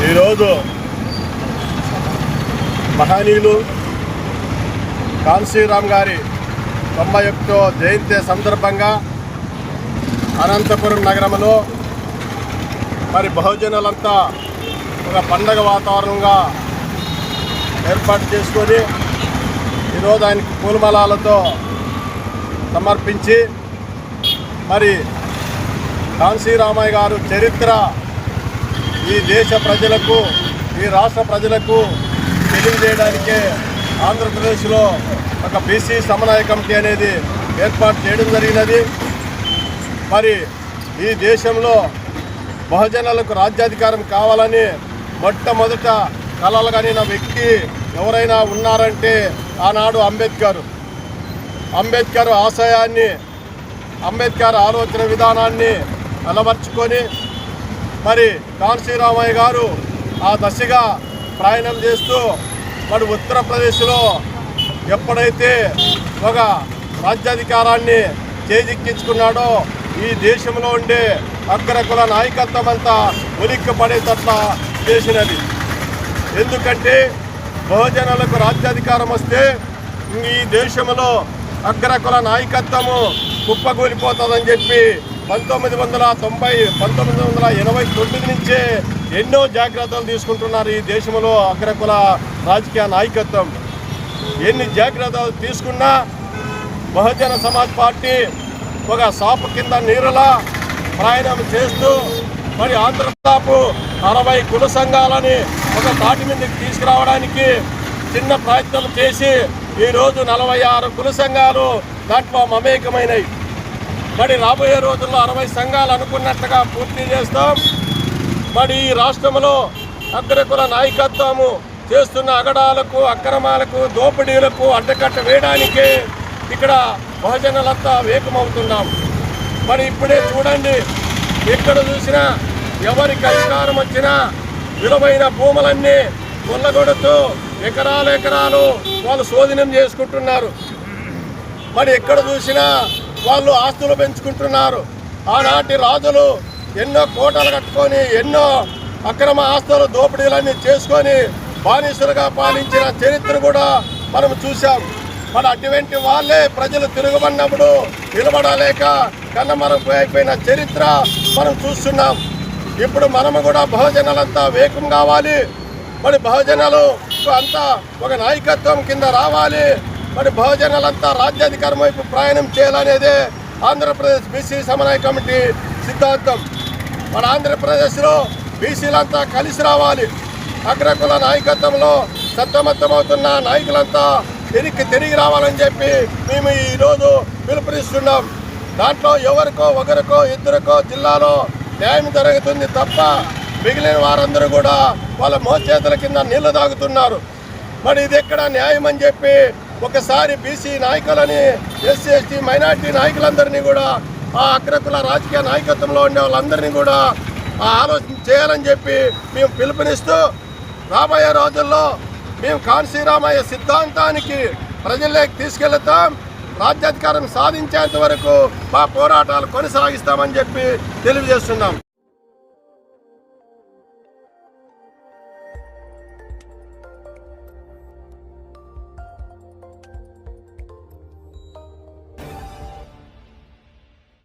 ఈరోజు మహనీయులు కాన్సీరామ్ గారి 91వ జయంతి సందర్భంగా అనంతపురం నగరంలో మరి బహుజనులంతా ఒక పండగ వాతావరణంగా ఏర్పాటు చేసుకొని ఈరోజు ఆయనకి పూలమాలతో సమర్పించి మరి కాన్సీరామయ్య గారు చరిత్ర ఈ దేశ ప్రజలకు ఈ రాష్ట్ర ప్రజలకు తెలియజేయడానికే ఆంధ్రప్రదేశ్లో ఒక బీసీ సమన్వయ కమిటీ అనేది ఏర్పాటు చేయడం జరిగినది. మరి ఈ దేశంలో బహుజనులకు రాజ్యాధికారం కావాలని మొట్టమొదట కలలుగనిన వ్యక్తి ఎవరైనా ఉన్నారంటే ఆనాడు అంబేద్కర్ ఆశయాన్ని, అంబేద్కర్ ఆలోచన విధానాన్ని అలవర్చుకొని మరి కాన్సీరామయ్య గారు ఆ దశగా ప్రయాణం చేస్తూ మరి ఉత్తరప్రదేశ్లో ఎప్పుడైతే ఒక రాజ్యాధికారాన్ని చేజిక్కించుకున్నాడో ఈ దేశంలో ఉండే అగ్రకుల నాయకత్వం అంతా ఉలిక్కి పడేటట్లా చేసినది. ఎందుకంటే బహుజనులకు రాజ్యాధికారం వస్తే ఈ దేశంలో అగ్రకుల నాయకత్వము కుప్పకూలిపోతుందని చెప్పి 1989 నుంచే ఎన్నో జాగ్రత్తలు తీసుకుంటున్నారు ఈ దేశంలో అగ్రకుల రాజకీయ నాయకత్వం. ఎన్ని జాగ్రత్తలు తీసుకున్నా బహుజన సమాజ్ పార్టీ ఒక సాపు కింద నీరులా ప్రయాణం చేస్తూ మరి ఆంధ్రప్రదేశ్ 60 కుల సంఘాలని ఒక తాటి మీదకి తీసుకురావడానికి చిన్న ప్రయత్నం చేసి ఈరోజు 46 కుల సంఘాలు దాంట్లో మమేకమైనవి. మరి రాబోయే రోజుల్లో 60 సంఘాలు అనుకున్నట్లుగా పూర్తి చేస్తాం. మరి ఈ రాష్ట్రంలో అగ్రకుల నాయకత్వము చేస్తున్న అగడాలకు, అక్రమాలకు, దోపిడీలకు అడ్డకట్ట వేయడానికే ఇక్కడ బహుజనులంతా వేకమవుతున్నాం. మరి ఇప్పుడే చూడండి, ఎక్కడ చూసినా ఎవరికి అధికారం వచ్చినా విలువైన భూములన్నీ కొల్లగొడుతూ ఎకరాలు వాళ్ళు శోధనం చేసుకుంటున్నారు. మరి ఎక్కడ చూసినా వాళ్ళు ఆస్తులు పెంచుకుంటున్నారు. ఆనాటి రాజులు ఎన్నో కోటలు కట్టుకొని ఎన్నో అక్రమ ఆస్తులు దోపిడీలన్నీ చేసుకొని బానిసలుగా పాలించిన చరిత్ర కూడా మనం చూసాం. మరి అటువంటి వాళ్ళే ప్రజలు తిరగబడినప్పుడు నిలబడలేక కన్నమరుగైపోయిన చరిత్ర మనం చూస్తున్నాం. ఇప్పుడు మనము కూడా బహుజనులంతా వేగం కావాలి. మరి బహుజనులు అంతా ఒక నాయకత్వం కింద రావాలి. మరి బహుజనులంతా రాజ్యాధికారం వైపు ప్రయాణం చేయాలనేదే ఆంధ్రప్రదేశ్ బీసీ సమన్వయ కమిటీ సిద్ధాంతం. మన ఆంధ్రప్రదేశ్లో బీసీలంతా కలిసి రావాలి. అగ్రకుల నాయకత్వంలో సతమతమవుతున్న నాయకులంతా తిరిగి రావాలని చెప్పి మేము ఈరోజు పిలుపునిస్తున్నాం. దాంట్లో ఎవరికో ఒకరికో ఇద్దరికో జిల్లాలో న్యాయం జరుగుతుంది తప్ప మిగిలిన వారందరూ కూడా వాళ్ళ మోచేతుల కింద నీళ్లు తాగుతున్నారు. మరి ఇది ఎక్కడ న్యాయం అని చెప్పి ఒకసారి బీసీ నాయకులని, ఎస్సీ ఎస్టీ మైనార్టీ నాయకులందరినీ కూడా ఆ అగ్రకుల రాజకీయ నాయకత్వంలో ఉండే వాళ్ళందరినీ కూడా ఆలోచన చేయాలని చెప్పి మేము పిలుపునిస్తూ రాబోయే రోజుల్లో మేము కాన్సీరామయ్య సిద్ధాంతానికి ప్రజల్లోకి తీసుకెళ్తాం. రాజ్యాధికారం సాధించేంత వరకు మా పోరాటాలు కొనసాగిస్తామని చెప్పి తెలియజేస్తున్నాం.